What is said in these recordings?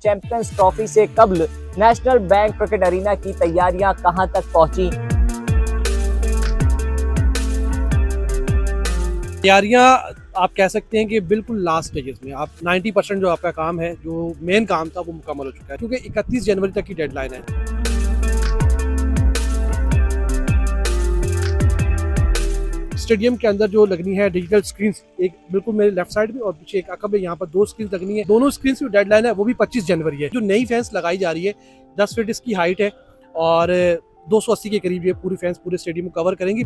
Champions trophy से कबल national bank cricket arena की तैयारियां कहां तक पहुंची। तैयारियां आप कह सकते हैं कि बिल्कुल लास्ट स्टेजेस में। आप 90% जो आपका काम है, जो मेन काम था, वो मुकम्मल हो चुका है, क्योंकि 31 जनवरी तक की डेडलाइन है। स्टेडियम के अंदर जो लगनी है डिजिटल स्क्रीन, एक बिल्कुल मेरे लेफ्ट साइड में और पीछे एक अकब है, यहाँ पर 2 स्क्रीन लगनी है। दोनों स्क्रीन की डेडलाइन है वो भी 25 जनवरी है। जो नई फैंस लगाई जा रही है 10 फीट इसकी हाइट है और 280 के करीब ये पूरी फैंस पूरे स्टेडियम को कवर करेंगी।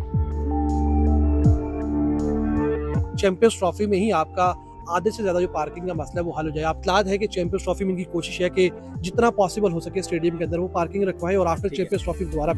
चैंपियंस ट्रॉफी में ही आपका आधे से ज्यादा जो पार्किंग का मसला है वो हल हो जाए। आप क्लाद है कि चैंपियंस ट्रॉफी में इनकी कोशिश है कि जितना पॉसिबल हो सके स्टेडियम के अंदर वो पार्किंग रखवाएं और आफ्टर चैंपियंस ट्रॉफी दोबारा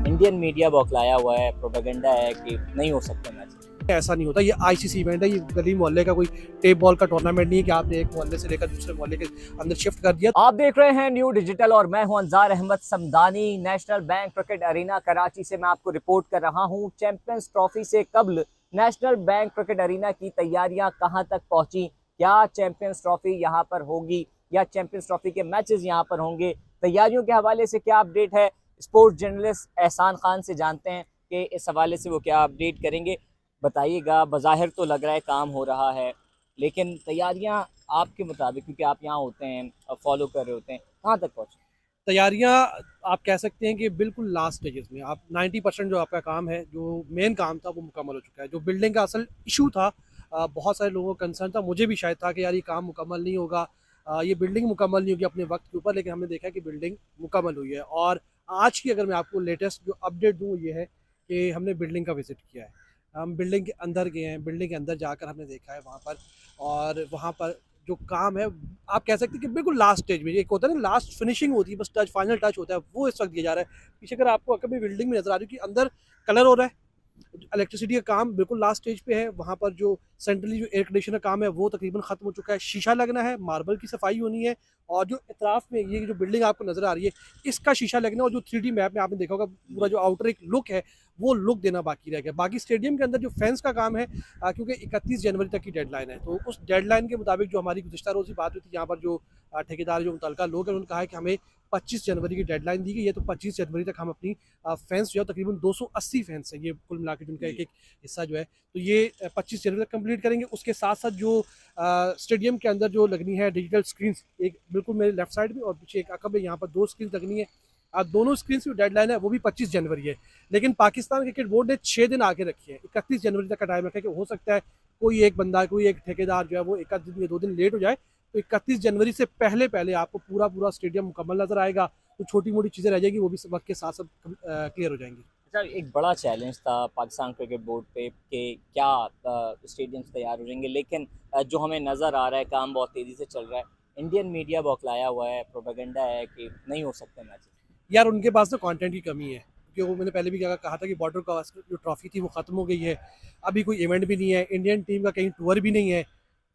इंडियन मीडिया बौखलाया हुआ है, प्रोपेगेंडा है कि नहीं हो सकते मैच। ऐसा नहीं होता। ये आईसीसी इवेंट है, ये गली मोहल्ले का कोई टेप बॉल का टूर्नामेंट नहीं है कि आपने एक मोहल्ले से लेकर दूसरे मोहल्ले के अंदर शिफ्ट कर दिया। आप देख रहे हैं न्यू डिजिटल और मैं हूं Anjar Ahmad Samdani. National bank cricket arena Karachi से मैं आपको रिपोर्ट कर रहा हूं। चैंपियंस ट्रॉफी से कबल नेशनल बैंक क्रिकेट अरीना की तैयारियां कहां तक पहुंची, क्या चैंपियंस ट्रॉफी यहां पर होगी या चैंपियंस ट्रॉफी के मैचेस यहां पर होंगे, तैयारियों के हवाले से क्या अपडेट है, स्पोर्ट्स जर्नलिस्ट एहसान खान से जानते हैं कि इस हवाले से वो क्या अपडेट करेंगे। बताइएगा, बज़ाहिर तो लग रहा है काम हो रहा है, लेकिन तैयारियां आपके मुताबिक, क्योंकि आप यहाँ होते हैं और फॉलो कर रहे होते हैं, कहाँ तक पहुँचे? तैयारियां आप कह सकते हैं कि बिल्कुल लास्ट स्टेजेस में। आप 90% जो आपका काम है, जो मेन काम था, वो मुकम्मल हो चुका है। जो बिल्डिंग का असल इशू था, बहुत सारे लोगों को कंसर्न था, मुझे भी शायद था कि यार ये काम मुकम्मल नहीं होगा, ये बिल्डिंग मुकम्मल नहीं होगी अपने वक्त के ऊपर, लेकिन हमने देखा कि बिल्डिंग मुकम्मल हुई है। और आज की अगर मैं आपको लेटेस्ट जो अपडेट दूँ ये है कि हमने बिल्डिंग का विज़िट किया है। हम बिल्डिंग के अंदर गए हैं, बिल्डिंग के अंदर जाकर हमने देखा है वहाँ पर, और वहाँ पर जो काम है आप कह सकते हैं कि बिल्कुल लास्ट स्टेज में। एक होता है ना, लास्ट फिनिशिंग होती है, बस टच, फाइनल टच होता है, वो इस वक्त दिया जा रहा है। पीछे अगर आपको कभी बिल्डिंग में नजर आ रही है कि अंदर कलर हो रहा है, इलेक्ट्रिसिटी का काम बिल्कुल लास्ट स्टेज पे है। वहाँ पर जो सेंट्रली जो एयर कंडीशनर का काम है वो तकरीबन खत्म हो चुका है। शीशा लगना है, मार्बल की सफाई होनी है, और जो इतराफ में ये जो बिल्डिंग आपको नजर आ रही है इसका शीशा लगना है, और जो 3D मैप में आपने देखा होगा पूरा जो आउटर एक लुक है वो लुक देना बाकी रह गया। बाकी स्टेडियम के अंदर जो फैंस का काम है, क्योंकि 31 जनवरी तक की डेडलाइन है, तो उस डेडलाइन के मुताबिक जो हमारी गुज़िश्ता रोज़ बात हुई थी, यहाँ पर जो ठेकेदार जो मुतल्लिका लोग हैं उन्होंने कहा है कि हमें 25 जनवरी की डेडलाइन दी गई है, तो 25 जनवरी तक हम अपनी फैंस जो है तकरीबन 280 फैंस हैं, ये कुल मिला के जिनका एक एक हिस्सा जो है, तो ये 25 जनवरी तक कंप्लीट करेंगे। उसके साथ साथ जो स्टेडियम के अंदर जो लगनी है डिजिटल स्क्रीन, एक बिल्कुल मेरे लेफ्ट साइड में और पीछे एक अकब है, यहाँ पर 2 स्क्रीन लगनी है। दोनों स्क्रीन की डेडलाइन है वो भी 25 जनवरी है, लेकिन पाकिस्तान क्रिकेट बोर्ड ने 6 दिन आगे रखी है। 31 जनवरी तक का टाइम रखा है कि हो सकता है कोई एक बंदा, कोई एक ठेकेदार जो है वो 1 दिन या 2 दिन लेट हो जाए, तो 31 जनवरी से पहले पहले आपको पूरा स्टेडियम मुकम्मल नजर आएगा। तो छोटी मोटी चीज़ें रह जाएंगी, वो भी वक्त के साथ सब क्लियर हो जाएंगी। अच्छा, एक बड़ा चैलेंज था पाकिस्तान क्रिकेट बोर्ड पे कि क्या स्टेडियम्स तैयार हो जाएंगे, लेकिन जो हमें नज़र आ रहा है काम बहुत तेज़ी से चल रहा है। इंडियन मीडिया बौखलाया हुआ है, प्रोपेगेंडा है कि नहीं हो सकते मैच। यार उनके पास तो कंटेंट की कमी है, क्योंकि वो मैंने पहले भी कहा था कि बॉर्डर का जो ट्रॉफी थी वो ख़त्म हो गई है, अभी कोई इवेंट भी नहीं है, इंडियन टीम का कहीं टूर भी नहीं है,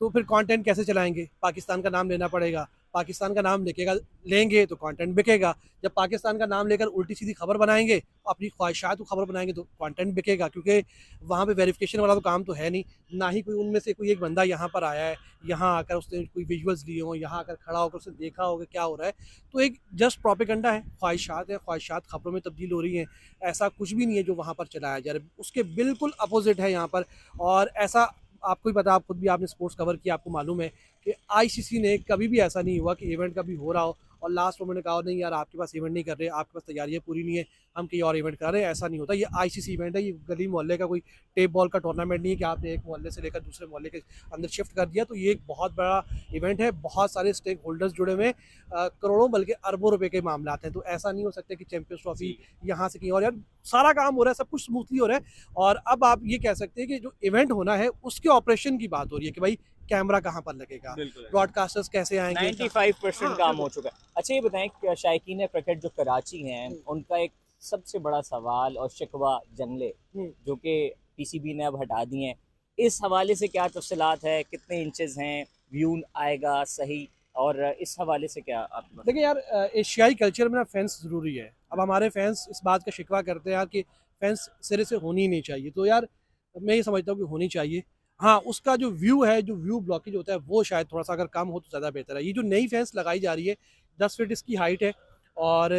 तो फिर कंटेंट कैसे चलाएंगे? पाकिस्तान का नाम लेना पड़ेगा, पाकिस्तान का नाम लेंगे तो कंटेंट बिकेगा। जब पाकिस्तान का नाम लेकर उल्टी सीधी खबर बनाएंगे, अपनी ख्वाहिशात को खबर बनाएंगे, तो कंटेंट बिकेगा, क्योंकि वहाँ पे वेरिफिकेशन वाला तो काम तो है नहीं, ना ही कोई उनमें से कोई एक बंदा यहाँ पर आया है, यहाँ आकर उसने कोई विजुअल्स लिए हों, यहाँ आकर खड़ा होकर उसने देखा होगा क्या हो रहा है। तो एक जस्ट प्रोपेगेंडा है, ख्वाहिशात है, ख्वाहिशात खबरों में तब्दील हो रही हैं। ऐसा कुछ भी नहीं है जो वहाँ पर चलाया जा रहा है, उसके बिल्कुल अपोजिट है यहाँ पर। और ऐसा आपको ही पता, आप खुद भी आपने स्पोर्ट्स कवर किया, आपको मालूम है कि आईसीसी ने कभी भी ऐसा नहीं हुआ कि इवेंट कभी हो रहा हो और लास्ट मोमेंट ने कहा नहीं यार आपके पास इवेंट नहीं कर रहे, आपके पास तैयारियां पूरी नहीं है, हम कहीं और इवेंट कर रहे हैं। ऐसा नहीं होता। ये आईसीसी इवेंट है, ये गली मोहल्ले का कोई टेप बॉल का टूर्नामेंट नहीं है कि आपने एक मोहल्ले से लेकर दूसरे मोहल्ले के अंदर शिफ्ट कर दिया। तो ये एक बहुत बड़ा इवेंट है, बहुत सारे स्टेक होल्डर्स जुड़े हुए हैं, करोड़ों बल्कि अरबों रुपए के मामला हैं। तो ऐसा नहीं हो सकता कि चैंपियंस ट्रॉफी यहाँ से कहीं और, यार सारा काम हो रहा है, सब कुछ स्मूथली हो रहा है। और अब आप ये कह सकते हैं कि जो इवेंट होना है उसके ऑपरेशन की बात हो रही है कि भाई कैमरा कहाँ पर लगेगा, ब्रॉडकास्टर्स कैसे आएंगे। 95% हाँ, काम हो चुका है। अच्छा ये बताएं कि शायकीन क्रिकेट जो कराची हैं उनका एक सबसे बड़ा सवाल और शिकवा जंगले, जो कि पीसीबी ने अब हटा दी हैं, इस हवाले से क्या तफसीलात है, कितने इंचेस हैं, व्यू आएगा सही, और इस हवाले से क्या आप देखिए यार, एशियाई कल्चर में ना फैंस ज़रूरी है। अब हमारे फैंस इस बात का शिकवा करते हैं यार कि फैंस सिरे से होनी ही नहीं चाहिए, तो यार मैं ये समझता हूँ कि होनी चाहिए। हाँ, उसका जो व्यू है, जो व्यू ब्लॉकेज होता है, वो शायद थोड़ा-सा अगर कम हो तो ज़्यादा बेहतर है। ये जो नई फेंस लगाई जा रही है, 10 फीट इसकी हाइट है और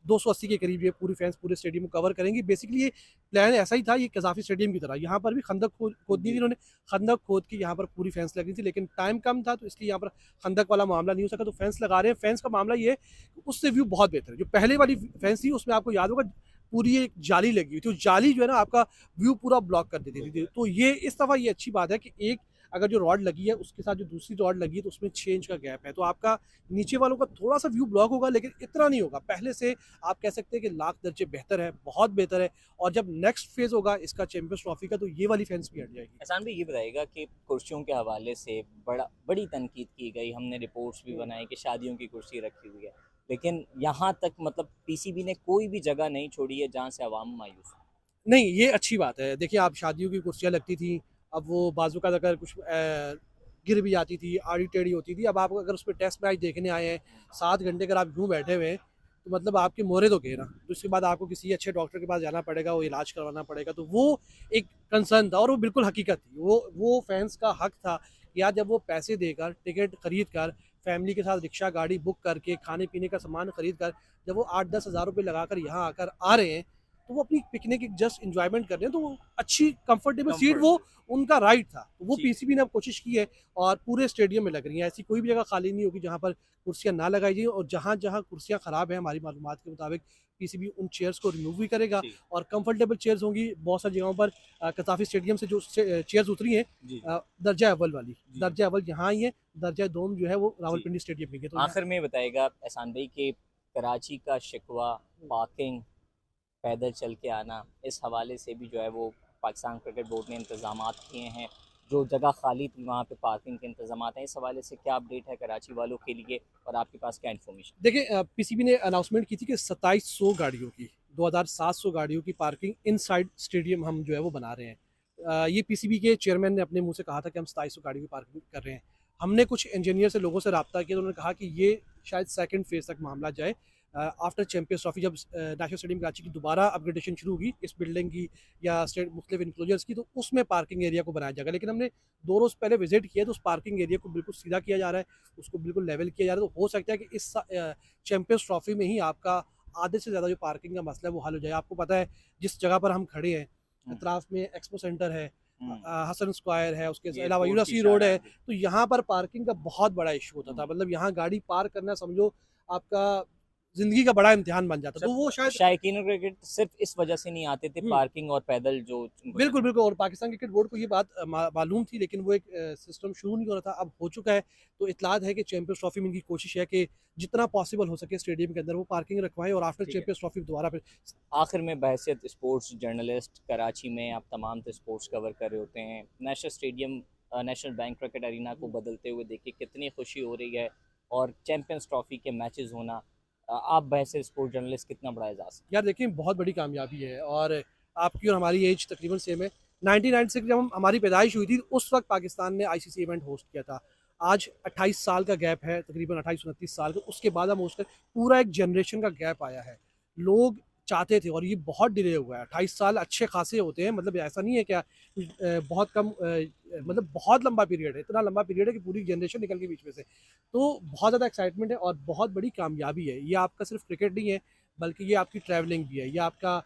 280 के करीब ये पूरी फेंस पूरे स्टेडियम को कवर करेंगी। बेसिकली ये प्लान ऐसा ही था, ये कज़ाफ़ी स्टेडियम की तरह। यहाँ पर भी खंदक खोद दी थी जी। इन्होंने, खंदक खोद के यहाँ पर पूरी फेंस लगी थी, लेकिन टाइम कम था, तो इसलिए यहाँ पर खंदक वाला मामला नहीं हो सका, तो फेंस लगा रहे हैं। फेंस का मामला ये है, उससे व्यू बहुत बेहतर है। जो पहले वाली फेंस थी, उसमें आपको याद होगा पूरी एक जाली लगी हुई थी। उस जाली जो है ना, आपका व्यू पूरा ब्लॉक कर देती थी। तो ये इस दफ़ा ये अच्छी बात है कि एक अगर जो रॉड लगी है उसके साथ जो दूसरी रॉड लगी है तो उसमें 6 इंच का गैप है, तो आपका नीचे वालों का थोड़ा सा व्यू ब्लॉक होगा, लेकिन इतना नहीं होगा। पहले से आप कह सकते हैं कि लाख दर्जे बेहतर है, बहुत बेहतर है। और जब नेक्स्ट फेज होगा इसका चैंपियंस ट्रॉफी का, तो ये वाली फेंस भी हट जाएगी। एहसान भाई, ये बताइएगा कि कुर्सियों के हवाले से बड़ी तनकीद की गई, हमने रिपोर्ट्स भी बनाई कि शादियों की कुर्सी रखी हुई है, लेकिन यहाँ तक मतलब पीसीबी ने कोई भी जगह नहीं छोड़ी है जहाँ से अवाम मायूस हो। नहीं, ये अच्छी बात है। देखिए, आप शादियों की कुर्सियाँ लगती थी, अब वो बाज़ू-का अगर कुछ गिर भी जाती थी, आड़ी-टेढ़ी होती थी। अब आप अगर उसमें टेस्ट मैच देखने आए हैं, 7 घंटे अगर आप यूँ बैठे हुए हैं, तो मतलब आपके मोरे तो गए ना। तो उसके बाद आपको किसी अच्छे डॉक्टर के पास जाना पड़ेगा, वो इलाज करवाना पड़ेगा। तो वो एक कंसर्न था और वो बिल्कुल हकीकत थी। वो फैन्स का हक था कि यार, जब वो पैसे देकर, टिकट खरीद कर, फैमिली के साथ रिक्शा गाड़ी बुक करके, खाने-पीने का सामान खरीद कर, जब वो 8-10 हज़ार रुपए लगाकर यहाँ आकर आ रहे हैं, तो वो अपनी पिकनिक एक जस्ट एंजॉयमेंट कर रहे हैं, तो वो अच्छी कंफर्टेबल सीट वो उनका राइट था। तो वो जी। पीसीबी ने अब कोशिश की है और पूरे स्टेडियम में लग रही हैं। ऐसी कोई भी जगह खाली नहीं होगी जहाँ पर कुर्सियाँ ना लगाई जाएँ, और जहाँ-जहाँ कुर्सियाँ खराब हैं हमारी मालूमात के मुताबिक, पीसीबी उन चेयर्स को रिमूव भी करेगा जी। और कंफर्टेबल चेयर्स होंगी। बहुत सारी जगहों पर कसाफी स्टेडियम से जो चेयर्स उतरी हैं, जी। दर्जा अव्वल वाली, जी। दर्जा अव्वल यहाँ आई है, दर्जा दोम जो है वो जी। रावलपिंडी स्टेडियम में है। तो यहाँ आखिर में बताइएगा एहसान भाई कि कराची का शिकवा पार्किंग, पैदल चल के आना, इस हवाले से भी जो है वो पाकिस्तान क्रिकेट बोर्ड ने इंतज़ामात किए हैं। जो जगह खाली थी वहाँ पे पार्किंग के इंतज़ामात हैं। इस हवाले से क्या अपडेट है कराची वालों के लिए और आपके पास क्या इन्फॉर्मेशन? देखिए, पीसीबी ने अनाउंसमेंट की थी कि 2700 गाड़ियों की, 2700 गाड़ियों की पार्किंग इनसाइड स्टेडियम हम जो है वो बना रहे हैं। ये पीसीबी के चेयरमैन ने अपने मुंह से कहा था कि हम 2700 गाड़ियों की पार्किंग कर रहे हैं। हमने कुछ इंजीनियर से लोगों से रब्ता किया, तो उन्होंने कहा कि ये शायद सेकंड फेज़ तक मामला जाए। आफ्टर चैंपियंस ट्रॉफी, जब नेशनल स्टेडियम कराची की दोबारा अपग्रेडेशन शुरू होगी इस बिल्डिंग की या मुख्तलिफ इंक्लोजर्स की, तो उसमें पार्किंग एरिया को बनाया जाएगा। लेकिन हमने 2 रोज़ पहले विजिट किया, तो उस पार्किंग एरिया को बिल्कुल सीधा किया जा रहा है, उसको बिल्कुल लेवल किया जा रहा है। तो हो सकता है कि इस चैंपियंस ट्रॉफी में ही आपका आधे से ज़्यादा जो पार्किंग का मसला है वो हल हो जाए। आपको पता है, जिस जगह पर हम खड़े हैं, हम्म। अतराफ में एक्सपो सेंटर है, हम्म। हसन स्क्वायर है, उसके ये अलावा रोड की यूनिवर्सिटी रोड इशारा है। है। तो यहाँ पर पार्किंग का बहुत बड़ा इशू होता था। हम्म। मतलब यहाँ गाड़ी पार्क करना समझो आपका ज़िंदगी का बड़ा इम्तिहान बन जाता। तो वो शायद शायकीन क्रिकेट सिर्फ इस वजह से नहीं आते थे, हुँ। पार्किंग और पैदल जो उनको बिल्कुल, चलना। बिल्कुल, और पाकिस्तान क्रिकेट बोर्ड को ये बात मालूम थी, लेकिन वो एक सिस्टम शुरू नहीं हो रहा था, अब हो चुका है। तो इत्तलात है कि चैंपियंस ट्रॉफी में इनकी कोशिश है कि जितना पॉसिबल हो सके स्टेडियम के अंदर वो पार्किंग रखवाएँ और आफ्टर ठीक है। चैंपियंस ट्रॉफी दोबारा फिर आखिर में बहैसियत स्पोर्ट्स जर्नलिस्ट कराची में आप तमाम तो स्पोर्ट्स कवर कर रहे होते हैं, national stadium national bank cricket arena को बदलते हुए देखिए कितनी खुशी हो रही है, और चैंपियंस ट्रॉफी के मैचेस होना, आप बहैसियत स्पोर्ट्स जर्नलिस्ट कितना बड़ा एजाज़ है। यार देखिए, बहुत बड़ी कामयाबी है और आपकी और हमारी एज तकरीबन सेम है। 1996 जब हमारी पैदाइश हुई थी, उस वक़्त पाकिस्तान ने आईसीसी इवेंट होस्ट किया था। आज 28 साल का गैप है, तकरीबन 28-29 साल का, उसके बाद हम होस्ट कर पूरा एक जनरेशन का गैप आया है। लोग चाहते थे और ये बहुत डिले हुआ है। 28 साल अच्छे खासे होते हैं, मतलब ऐसा नहीं है क्या बहुत कम, मतलब बहुत लंबा पीरियड है, इतना लंबा पीरियड है कि पूरी जनरेशन निकल गई बीच में से। तो बहुत ज़्यादा एक्साइटमेंट है और बहुत बड़ी कामयाबी है। ये आपका सिर्फ क्रिकेट नहीं है, बल्कि ये आपकी ट्रैवलिंग भी है, ये आपका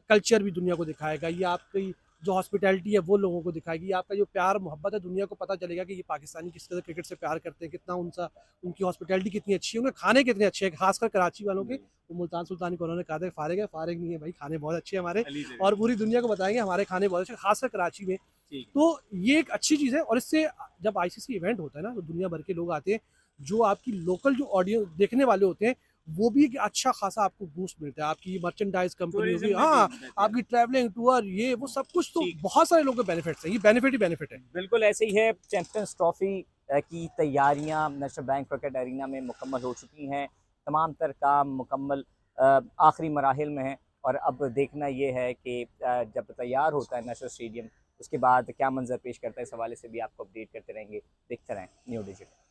कल्चर भी दुनिया को दिखाएगा, ये आपकी जो हॉस्पिटैलिटी है वो लोगों को दिखाएगी, ये आपका जो प्यार मोहब्बत है दुनिया को पता चलेगा कि ये पाकिस्तानी किस तरह क्रिकेट से प्यार करते हैं, कितना उनसा उनकी हॉस्पिटैलिटी कितनी अच्छी है, उनके खाने कितने अच्छे हैं, खासकर कराची वालों के। वो मुल्तान सुल्तानी को उन्होंने कहा था फ़ारिग है, फ़ारिग नहीं है भाई, खाने बहुत अच्छे हैं हमारे और पूरी दुनिया को बताएंगे हमारे खाने बहुत अच्छे, खासकर कराची में। तो ये एक अच्छी चीज़ है और इससे जब आईसीसी इवेंट होता है ना, तो दुनिया भर के लोग आते हैं, जो आपकी लोकल जो ऑडियंस देखने वाले होते हैं, वो भी एक अच्छा खासा आपको बूस्ट मिलता है। आपकी मर्चेंडाइज़ कंपनी होगी, हाँ, आपकी ट्रैवलिंग, टूर, ये वो सब कुछ, तो बहुत सारे लोगों के बेनिफिट्स हैं। ये बेनिफिट ही बेनिफिट है। बिल्कुल ऐसे ही है। चैंपियंस ट्रॉफी की तैयारियां नेशनल बैंक क्रिकेट एरिना में मुकम्मल हो चुकी हैं, तमाम तर काम मुकम्मल आखिरी मराहिल में है, और अब देखना ये है कि जब तैयार होता है नेशनल स्टेडियम, उसके बाद क्या मंजर पेश करता है, इस हवाले से भी आपको अपडेट करते रहेंगे। देखते रहें न्यू डिजिटल।